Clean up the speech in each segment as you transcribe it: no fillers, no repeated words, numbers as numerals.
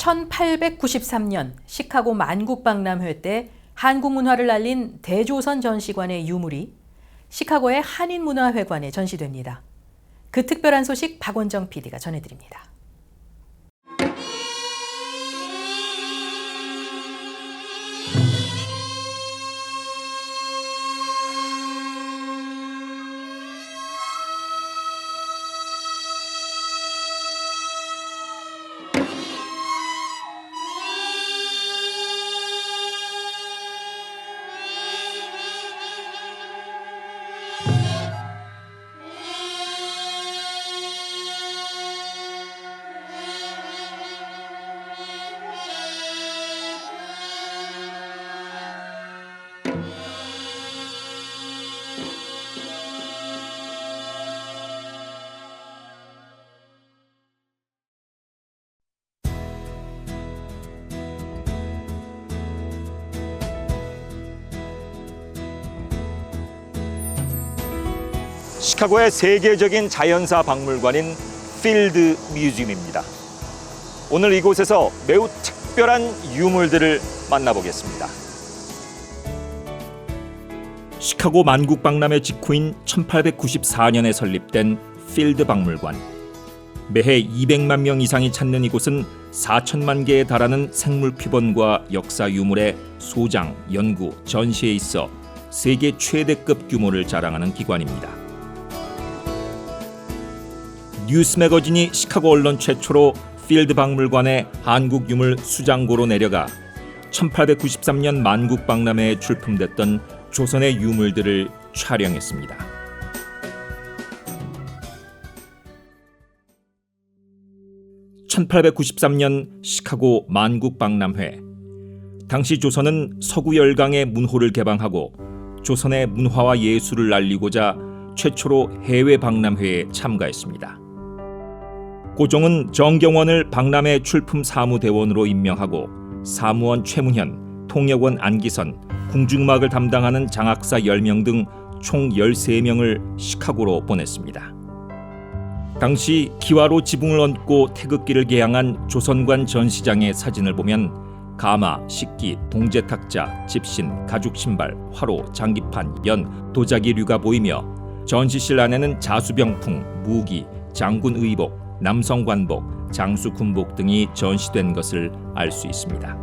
1893년 시카고 만국박람회 때 한국 문화를 알린 대조선 전시관의 유물이 시카고의 한인문화회관에 전시됩니다. 그 특별한 소식 박원정 PD가 전해드립니다. 시카고의 세계적인 자연사 박물관인 필드 뮤지엄입니다. 오늘 이곳에서 매우 특별한 유물들을 만나보겠습니다. 시카고 만국박람회 직후인 1894년에 설립된 필드 박물관. 매해 200만 명 이상이 찾는 이곳은 4천만 개에 달하는 생물 표본과 역사 유물의 소장, 연구, 전시에 있어 세계 최대급 규모를 자랑하는 기관입니다. 뉴스 매거진이 시카고 언론 최초로 필드 박물관의 한국 유물 수장고로 내려가 1893년 만국박람회에 출품됐던 조선의 유물들을 촬영했습니다. (1893년) 시카고 만국박람회. 당시 조선은 서구 열강의 문호를 개방하고 조선의 문화와 예술을 알리고자 최초로 해외 박람회에 참가했습니다. 고종은 정경원을 박람회 출품 사무대원으로 임명하고 사무원 최문현, 통역원 안기선, 궁중음악을 담당하는 장학사 10명 등 총 13명을 시카고로 보냈습니다. 당시 기와로 지붕을 얹고 태극기를 개양한 조선관 전시장의 사진을 보면 가마, 식기, 동제탁자, 집신, 가죽신발, 화로, 장기판, 연, 도자기류가 보이며 전시실 안에는 자수병풍, 무기, 장군 의복, 남성 관복, 장수 군복 등이 전시된 것을 알 수 있습니다.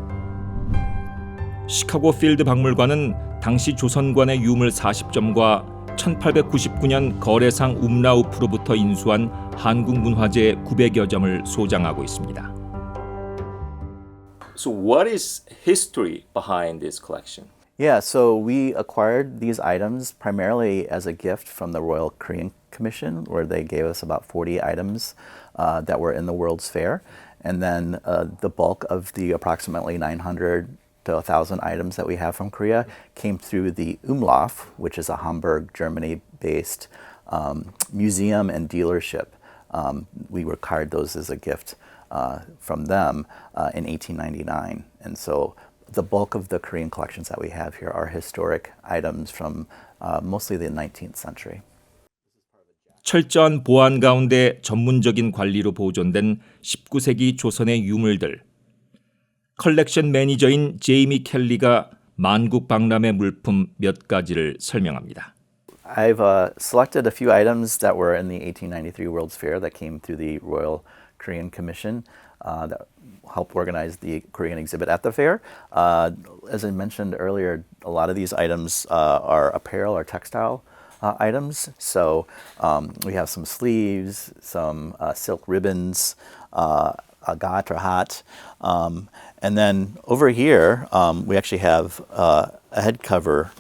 시카고 필드 박물관은 당시 조선관의 유물 40점과 1899년 거래상 움라우프로부터 인수한 한국 문화재 900여 점을 소장하고 있습니다. So what is history behind this collection? Yeah, so we acquired these items primarily as a gift from the Royal Korean Commission, where they gave us about 40 items that were in the World's Fair. And then the bulk of the approximately 900 to 1,000 items that we have from Korea came through the Umlauf, which is a Hamburg, Germany-based museum and dealership. We acquired those as a gift from them in 1899. And so the bulk of the Korean collections that we have here are historic items from mostly the 19th century. 철저한 보안 가운데 전문적인 관리로 보존된 19세기 조선의 유물들. 컬렉션 매니저인 제이미 켈리가 만국 박람회 물품 몇 가지를 설명합니다. I've selected a few items that were in the 1893 World's Fair that came through the Royal Korean Commission that helped organize the Korean exhibit at the fair. As I mentioned earlier, a lot of these items are apparel or textile items. So we have some sleeves, some silk ribbons, a gat or hat. And then over here, we actually have a head cover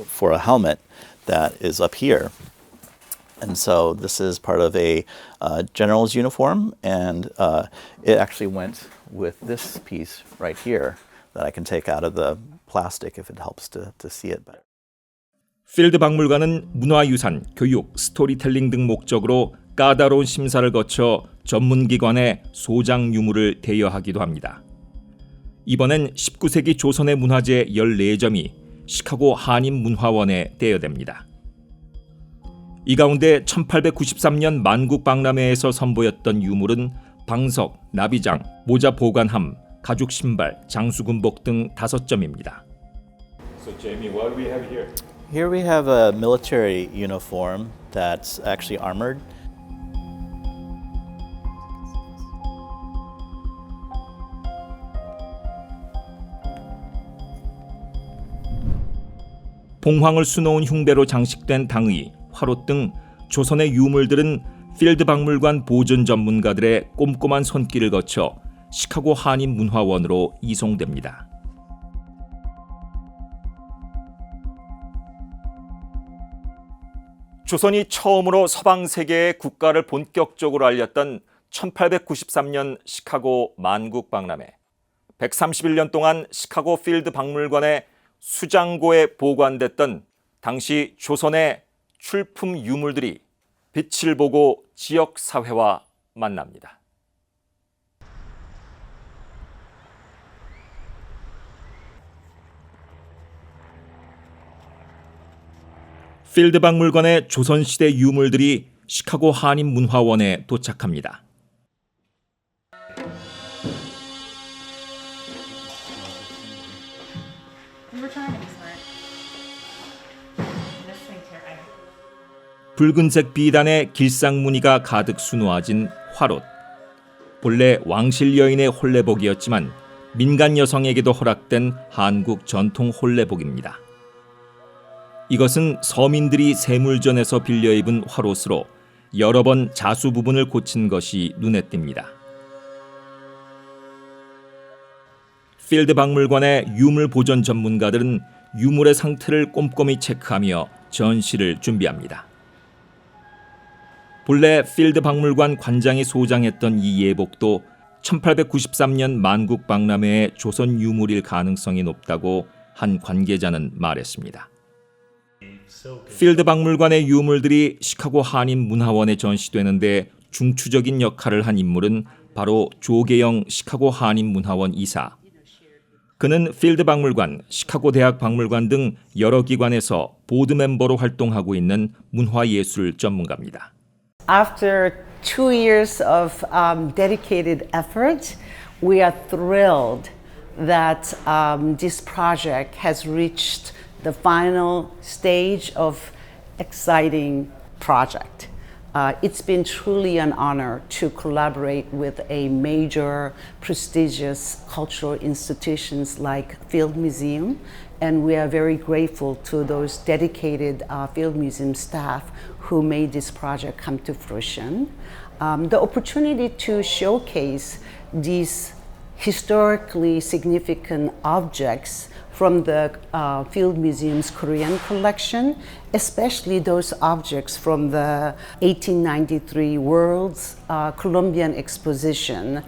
for a helmet that is up here. And so this is part of a general's uniform, and it actually went with this piece right here that I can take out of the plastic if it helps to see it better. 필드 박물관은 문화유산, 교육, 스토리텔링 등 목적으로 까다로운 심사를 거쳐 전문기관의 소장 유물을 대여하기도 합니다. 이번엔 19세기 조선의 문화재 14점이 시카고 한인문화원에 대여됩니다. 이 가운데 1893년 만국박람회에서 선보였던 유물은 방석, 나비장, 모자 보관함, 가죽 신발, 장수군복 등 5점입니다. So Jamie, what do we have here? Here we have a military uniform that's actually armored. 봉황을 수놓은 흉배로 장식된 당의, 화롯 등 조선의 유물들은 필드 박물관 보존 전문가들의 꼼꼼한 손길을 거쳐 시카고 한인문화원으로 이송됩니다. 조선이 처음으로 서방 세계에 국가를 본격적으로 알렸던 1893년 시카고 만국 박람회. 131년 동안 시카고 필드 박물관의 수장고에 보관됐던 당시 조선의 출품 유물들이 빛을 보고 지역 사회와 만납니다. 필드 박물관의 조선시대 유물들이 시카고 한인문화원에 도착합니다. 붉은색 비단에 길상무늬가 가득 수놓아진 화롯. 본래 왕실 여인의 홀레복이었지만 민간 여성에게도 허락된 한국 전통 홀레복입니다. 이것은 서민들이 세물전에서 빌려 입은 화롯으로 여러 번 자수 부분을 고친 것이 눈에 띕니다. 필드 박물관의 유물 보존 전문가들은 유물의 상태를 꼼꼼히 체크하며 전시를 준비합니다. 본래 필드 박물관 관장이 소장했던 이 예복도 1893년 만국 박람회의 조선 유물일 가능성이 높다고 한 관계자는 말했습니다. 필드 박물관의 유물들이 시카고 한인문화원에 전시되는데 중추적인 역할을 한 인물은 바로 조계영 시카고 한인문화원 이사. 그는 필드 박물관, 시카고 대학 박물관 등 여러 기관에서 보드 멤버로 활동하고 있는 문화예술 전문가입니다. After 2 years of dedicated effort, we are thrilled that this project has reached the final stage of exciting project. It's been truly an honor to collaborate with a major prestigious cultural institutions like Field Museum, and we are very grateful to those dedicated Field Museum staff who made this project come to fruition. The opportunity to showcase these historically significant objects from the Field Museum's Korean collection, especially those objects from the 1893 World's Columbian Exposition,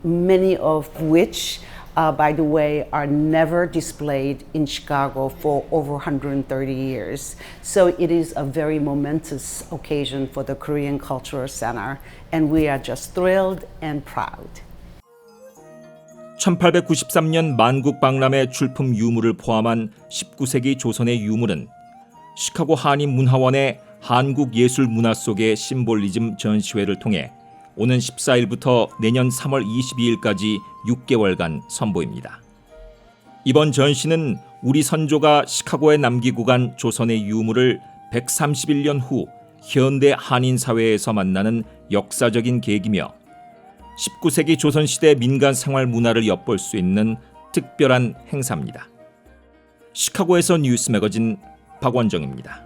many of which, by the way, are never displayed in Chicago for over 130 years. So it is a very momentous occasion for the Korean Cultural Center, and we are just thrilled and proud. 1893년 만국 박람회 출품 유물을 포함한 19세기 조선의 유물은 시카고 한인문화원의 한국 예술 문화 속의 심볼리즘 전시회를 통해 오는 14일부터 내년 3월 22일까지 6개월간 선보입니다. 이번 전시는 우리 선조가 시카고에 남기고 간 조선의 유물을 131년 후 현대 한인 사회에서 만나는 역사적인 계기며 19세기 조선시대 민간 생활 문화를 엿볼 수 있는 특별한 행사입니다. 시카고에서 뉴스 매거진 박원정입니다.